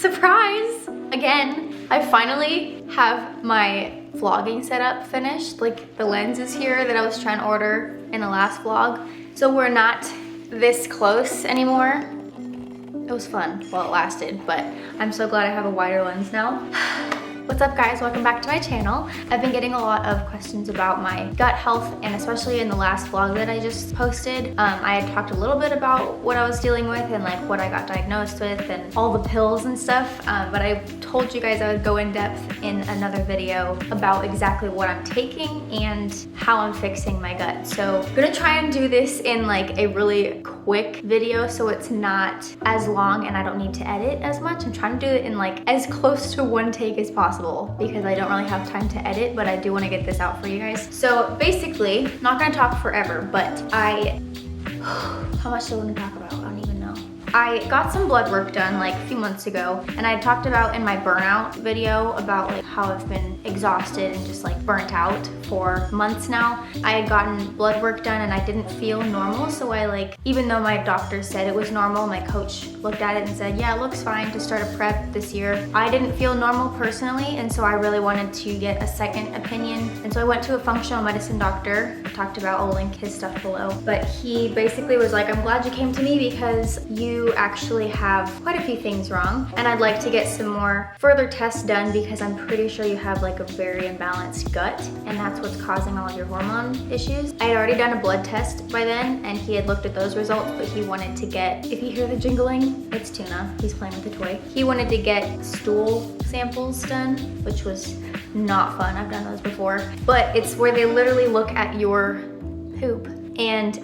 Surprise! Again, I finally have my vlogging setup finished. Like the lens is here that I was trying to order in the last vlog. So we're not this close anymore. It was fun while it lasted, but I'm so glad I have a wider lens now. What's up guys, welcome back to my channel. I've been getting a lot of questions about my gut health, and especially in the last vlog that I just posted. I had talked a little bit about what I was dealing with and like what I got diagnosed with and all the pills and stuff, but I told you guys I would go in depth in another video about exactly what I'm taking and how I'm fixing my gut. So I'm gonna try and do this in like a really quick video so it's not as long and I don't need to edit as much. I'm trying to do it in like as close to one take as possible because I don't really have time to edit, but I do want to get this out for you guys. So basically, not gonna talk forever, but how much do I want to talk about? I don't even know. I got some blood work done like a few months ago, and I talked about in my burnout video about like how I've been exhausted and just like burnt out for months now. I had gotten blood work done and I didn't feel normal, so I like, even though my doctor said it was normal, my coach looked at it and said, yeah, it looks fine to start a prep this year. I didn't feel normal personally, and so I really wanted to get a second opinion. And so I went to a functional medicine doctor. I talked about, I'll link his stuff below, but he basically was like, I'm glad you came to me because you actually have quite a few things wrong, and I'd like to get some more further tests done because I'm pretty sure you have like a very imbalanced gut, and that's what's causing all of your hormone issues. I had already done a blood test by then, and he had looked at those results, but he wanted to get, if you hear the jingling, it's Tuna. He's playing with the toy. He wanted to get stool samples done, which was not fun. I've done those before, but it's where they literally look at your poop. And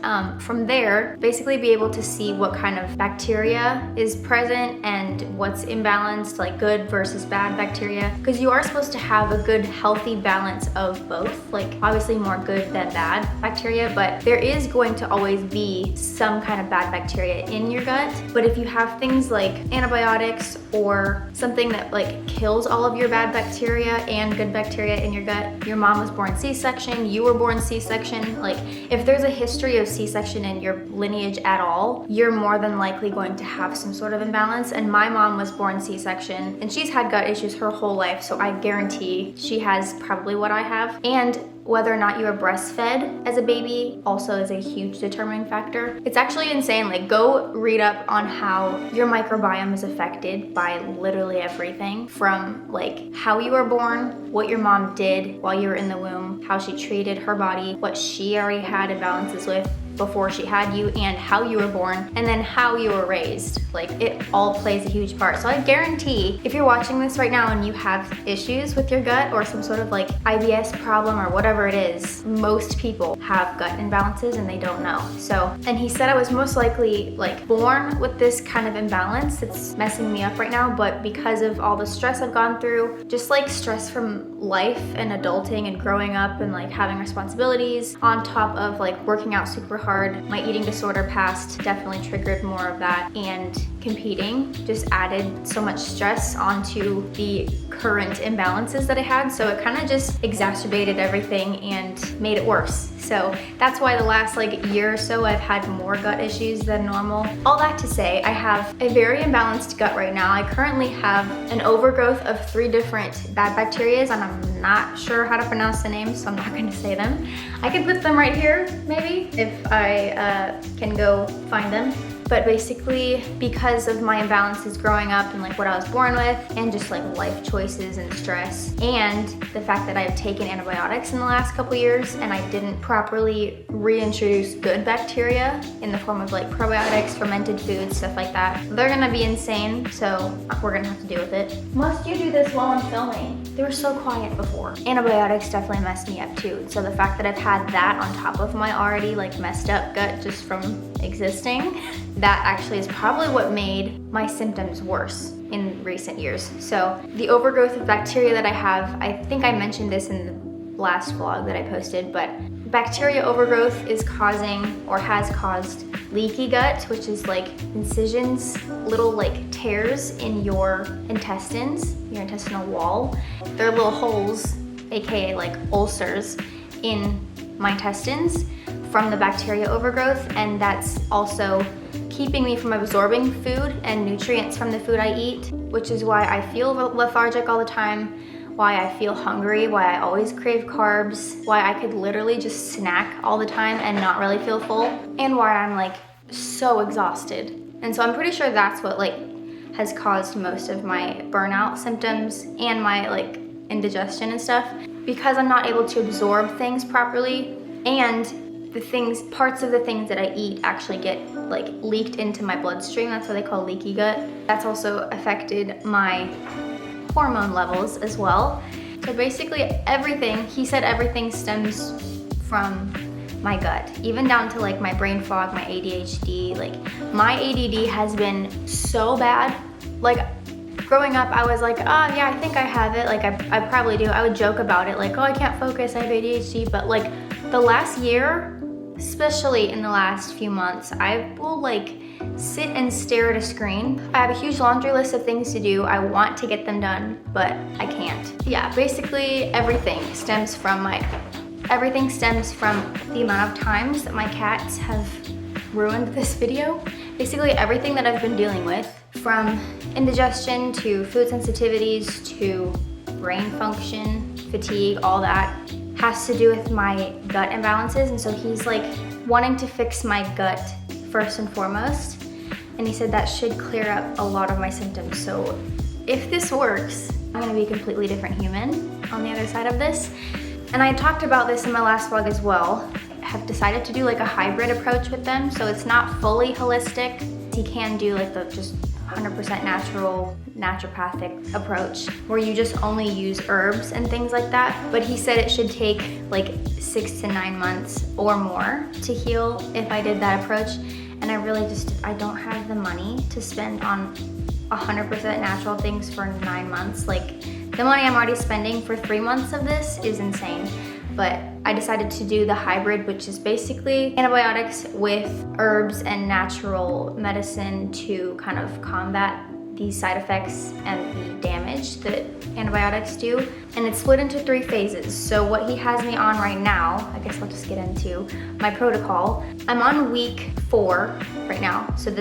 from there, basically be able to see what kind of bacteria is present and what's imbalanced, like good versus bad bacteria. Because you are supposed to have a good, healthy balance of both. Like obviously more good than bad bacteria, but there is going to always be some kind of bad bacteria in your gut. But if you have things like antibiotics or something that like kills all of your bad bacteria and good bacteria in your gut, your mom was born C-section, you were born C-section, like if there's a history of C-section in your lineage at all, you're more than likely going to have some sort of imbalance. And my mom was born C-section and she's had gut issues her whole life, so I guarantee she has probably what I have. And whether or not you are breastfed as a baby also is a huge determining factor. It's actually insane. Like go read up on how your microbiome is affected by literally everything, from like how you were born, what your mom did while you were in the womb, how she treated her body, what she already had imbalances with before she had you, and how you were born, and then how you were raised. Like it all plays a huge part. So I guarantee if you're watching this right now and you have issues with your gut or some sort of like IBS problem or whatever it is, most people have gut imbalances and they don't know. So, and he said I was most likely like born with this kind of imbalance that's messing me up right now, but because of all the stress I've gone through, just like stress from life and adulting and growing up and like having responsibilities on top of like working out super hard, my eating disorder past definitely triggered more of that, and competing just added so much stress onto the current imbalances that I had. So it kind of just exacerbated everything and made it worse. So that's why the last like year or so I've had more gut issues than normal. All that to say, I have a very imbalanced gut right now. I currently have an overgrowth of 3 different bad bacteria, and I'm not sure how to pronounce the names, so I'm not going to say them. I can put them right here maybe if I can go find them. But basically, because of my imbalances growing up and like what I was born with, and just like life choices and stress, and the fact that I've taken antibiotics in the last couple years and I didn't properly reintroduce good bacteria in the form of like probiotics, fermented foods, stuff like that, they're gonna be insane. So we're gonna have to deal with it. Must you do this while I'm filming? They were so quiet before. Antibiotics definitely messed me up too. So the fact that I've had that on top of my already like messed up gut just from existing, that actually is probably what made my symptoms worse in recent years. So the overgrowth of bacteria that I have, I think I mentioned this in the last vlog that I posted, but bacteria overgrowth is causing or has caused leaky gut, which is like incisions, little like tears in your intestines, your intestinal wall. They're little holes, aka like ulcers, in my intestines from the bacteria overgrowth, and that's also keeping me from absorbing food and nutrients from the food I eat, which is why I feel lethargic all the time, why I feel hungry, why I always crave carbs, why I could literally just snack all the time and not really feel full, and why I'm like so exhausted. And so I'm pretty sure that's what like has caused most of my burnout symptoms and my like indigestion and stuff, because I'm not able to absorb things properly, and parts of the things that I eat actually get like leaked into my bloodstream. That's what they call leaky gut. That's also affected my hormone levels as well. So basically everything, he said everything stems from my gut, even down to like my brain fog, my ADHD. Like my ADD has been so bad. Like growing up, I was like, oh yeah, I think I have it. Like I probably do. I would joke about it, like, oh, I can't focus, I have ADHD. But like the last year, especially in the last few months, I will like sit and stare at a screen. I have a huge laundry list of things to do. I want to get them done, but I can't. Yeah, basically everything stems from the amount of times that my cats have ruined this video. Basically everything that I've been dealing with, from indigestion to food sensitivities to brain function, fatigue, all that, has to do with my gut imbalances. And so he's like wanting to fix my gut first and foremost. And he said that should clear up a lot of my symptoms. So if this works, I'm gonna be a completely different human on the other side of this. And I talked about this in my last vlog as well. I have decided to do like a hybrid approach with them. So it's not fully holistic. He can do like the just 100% natural, naturopathic approach where you just only use herbs and things like that. But he said it should take like 6 to 9 months or more to heal if I did that approach. And I don't have the money to spend on 100% natural things for 9 months. Like the money I'm already spending for 3 months of this is insane. But I decided to do the hybrid, which is basically antibiotics with herbs and natural medicine to kind of combat these side effects and the damage that antibiotics do. And it's split into 3 phases. So what he has me on right now, I guess I'll just get into my protocol. I'm on week 4 right now. So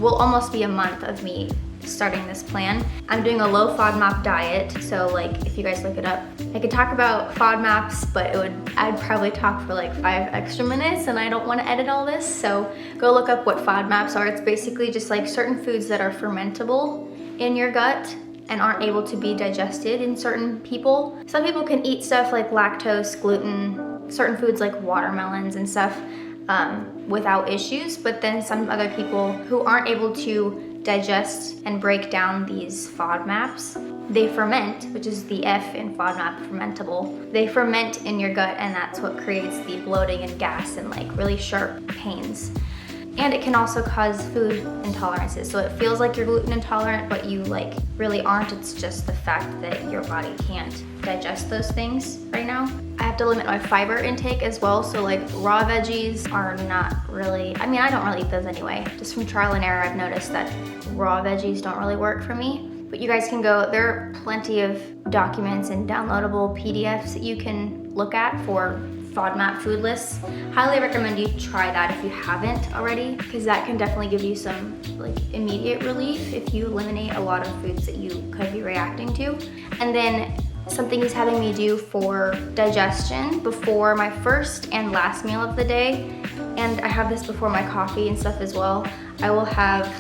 will almost be a month of me starting this plan. I'm doing a low FODMAP diet. So like if you guys look it up, I could talk about FODMAPs, but I'd probably talk for like 5 extra minutes, and I don't want to edit all this. So go look up what FODMAPs are. It's basically just like certain foods that are fermentable in your gut and aren't able to be digested in certain people. Some people can eat stuff like lactose, gluten, certain foods like watermelons and stuff without issues, but then some other people who aren't able to digest and break down these FODMAPs, they ferment, which is the F in FODMAP, fermentable. They ferment in your gut, and that's what creates the bloating and gas and like really sharp pains. And it can also cause food intolerances. So it feels like you're gluten intolerant, but you like really aren't. It's just the fact that your body can't digest those things right now. I have to limit my fiber intake as well. So like raw veggies are not really, I mean, I don't really eat those anyway. Just from trial and error, I've noticed that raw veggies don't really work for me. But you guys can go, there are plenty of documents and downloadable PDFs that you can look at for FODMAP food lists. Highly recommend you try that if you haven't already, because that can definitely give you some like immediate relief if you eliminate a lot of foods that you could be reacting to. And then something he's having me do for digestion before my first and last meal of the day, and I have this before my coffee and stuff as well. I will have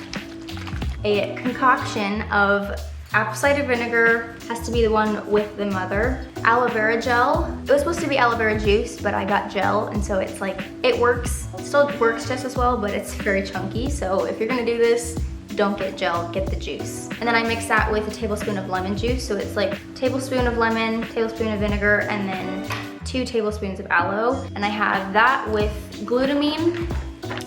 a concoction of apple cider vinegar, has to be the one with the mother, aloe vera gel. It was supposed to be aloe vera juice, but I got gel, and so it's like, it still works just as well, but it's very chunky. So if you're gonna do this, don't get gel, get the juice. And then I mix that with a tablespoon of lemon juice. So it's like tablespoon of lemon, tablespoon of vinegar, and then 2 tablespoons of aloe. And I have that with glutamine,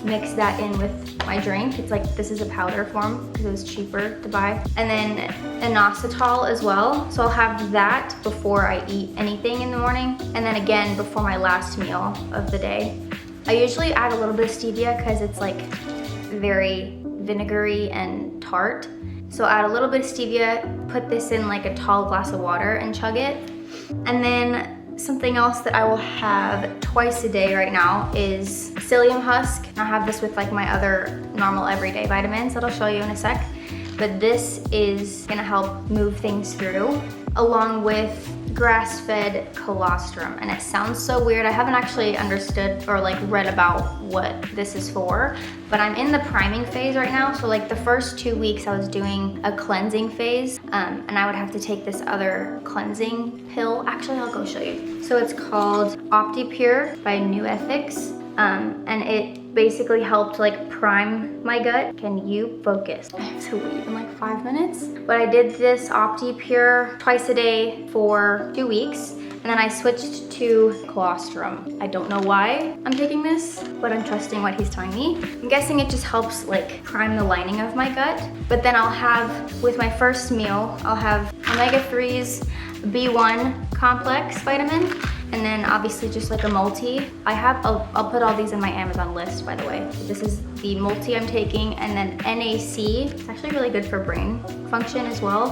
mix that in with my drink. It's like, this is a powder form because it was cheaper to buy. And then inositol as well. So I'll have that before I eat anything in the morning. And then again, before my last meal of the day. I usually add a little bit of stevia because it's like very vinegary and tart. So add a little bit of stevia, put this in like a tall glass of water and chug it. And then Something else that I will have twice a day right now is psyllium husk. I have this with like my other normal everyday vitamins that I'll show you in a sec. But this is gonna help move things through, along with grass-fed colostrum. And it sounds so weird. I haven't actually understood or like read about what this is for, but I'm in the priming phase right now. So like the first 2 weeks I was doing a cleansing phase, and I would have to take this other cleansing pill. Actually, I'll go show you. So it's called OptiPure by New Ethics. And it basically helped like prime my gut. Can you focus? I have to leave in like 5 minutes. But I did this OptiPure twice a day for 2 weeks, and then I switched to colostrum. I don't know why I'm taking this, but I'm trusting what he's telling me. I'm guessing it just helps like prime the lining of my gut. But then I'll have, with my first meal, I'll have omega-3s, B1 complex vitamin, and then obviously just like a multi. I'll put all these in my Amazon list, by the way. This is the multi I'm taking, and then NAC. It's actually really good for brain function as well,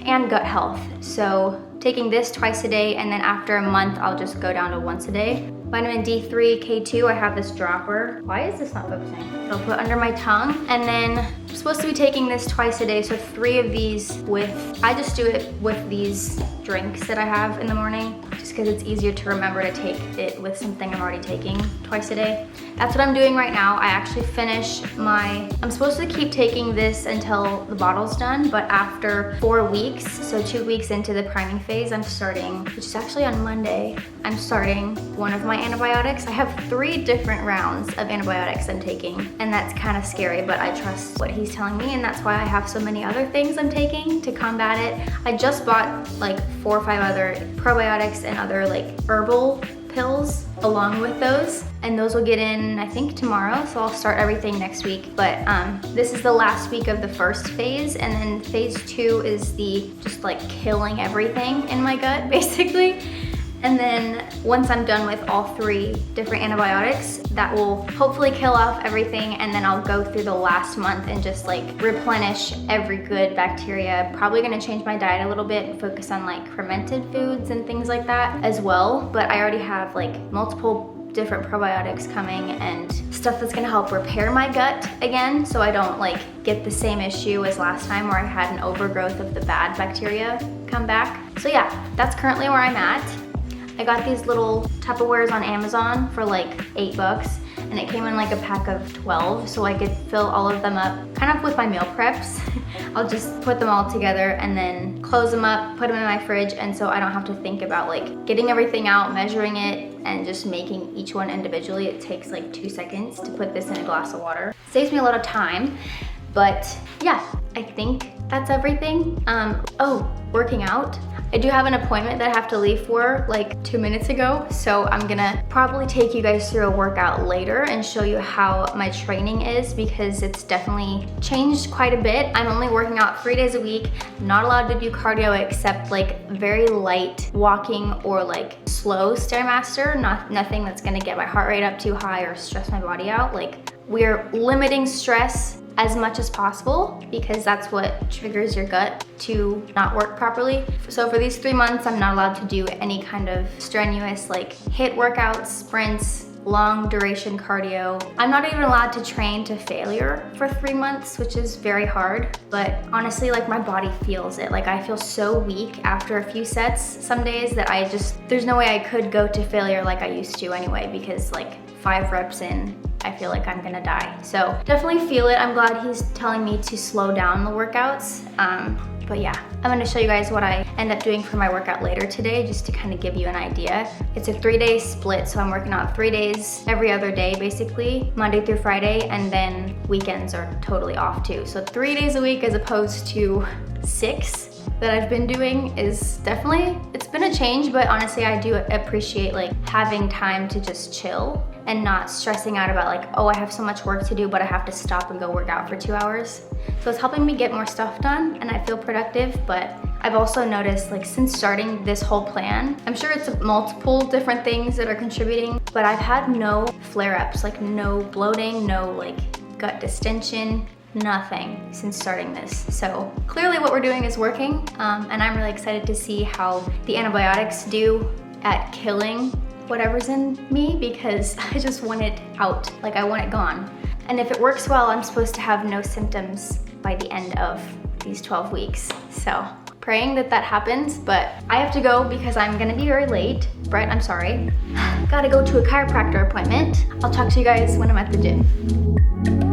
and gut health. So taking this twice a day, and then after a month, I'll just go down to once a day. Vitamin D3, K2, I have this dropper. Why is this not focusing? I'll put under my tongue, and then I'm supposed to be taking this twice a day, so 3 of these I just do it with these drinks that I have in the morning, just because it's easier to remember to take it with something I'm already taking twice a day. That's what I'm doing right now. I actually finish I'm supposed to keep taking this until the bottle's done, but after 4 weeks, so 2 weeks into the priming phase, I'm starting, which is actually on Monday, I'm starting one of my antibiotics. I have 3 different rounds of antibiotics I'm taking, and that's kind of scary, but I trust what he's telling me, and that's why I have so many other things I'm taking to combat it. I just bought like 4 or 5 other probiotics and other like herbal pills along with those, and those will get in I think tomorrow, so I'll start everything next week. But this is the last week of the first phase, and then phase 2 is the just like killing everything in my gut basically. And then once I'm done with all 3 different antibiotics, that will hopefully kill off everything, and then I'll go through the last month and just like replenish every good bacteria. Probably gonna change my diet a little bit and focus on like fermented foods and things like that as well. But I already have like multiple different probiotics coming and stuff that's gonna help repair my gut again, so I don't like get the same issue as last time where I had an overgrowth of the bad bacteria come back. So yeah, that's currently where I'm at. I got these little Tupperwares on Amazon for like $8, and it came in like a pack of 12, so I could fill all of them up kind of with my meal preps. I'll just put them all together and then close them up, put them in my fridge, and so I don't have to think about like getting everything out, measuring it, and just making each one individually. It takes like 2 seconds to put this in a glass of water. Saves me a lot of time, but yeah, I think that's everything. Oh, working out. I do have an appointment that I have to leave for like 2 minutes ago, so I'm gonna probably take you guys through a workout later and show you how my training is, because it's definitely changed quite a bit. I'm only working out 3 days a week, not allowed to do cardio except like very light walking or like slow Stairmaster, nothing that's gonna get my heart rate up too high or stress my body out. Like, we're limiting stress as much as possible, because that's what triggers your gut to not work properly. So for these 3 months, I'm not allowed to do any kind of strenuous like HIIT workouts, sprints, long duration cardio. I'm not even allowed to train to failure for 3 months, which is very hard. But honestly, like my body feels it. Like I feel so weak after a few sets some days that there's no way I could go to failure like I used to anyway, because like 5 reps in, I feel like I'm gonna die. So definitely feel it. I'm glad he's telling me to slow down the workouts. But yeah, I'm gonna show you guys what I end up doing for my workout later today, just to kind of give you an idea. It's a 3-day split, so I'm working out 3 days every other day, basically, Monday through Friday, and then weekends are totally off too. So 3 days a week as opposed to 6 that I've been doing is definitely, it's been a change, but honestly, I do appreciate like having time to just chill and not stressing out about like, oh, I have so much work to do, but I have to stop and go work out for 2 hours. So it's helping me get more stuff done, and I feel productive. But I've also noticed, like, since starting this whole plan, I'm sure it's multiple different things that are contributing, but I've had no flare-ups, like no bloating, no like gut distension, nothing since starting this. So clearly what we're doing is working, and I'm really excited to see how the antibiotics do at killing whatever's in me because I just want it out. Like, I want it gone. And if it works well, I'm supposed to have no symptoms by the end of these 12 weeks. So praying that that happens, but I have to go because I'm gonna be very late. Brett, I'm sorry. Gotta go to a chiropractor appointment. I'll talk to you guys when I'm at the gym.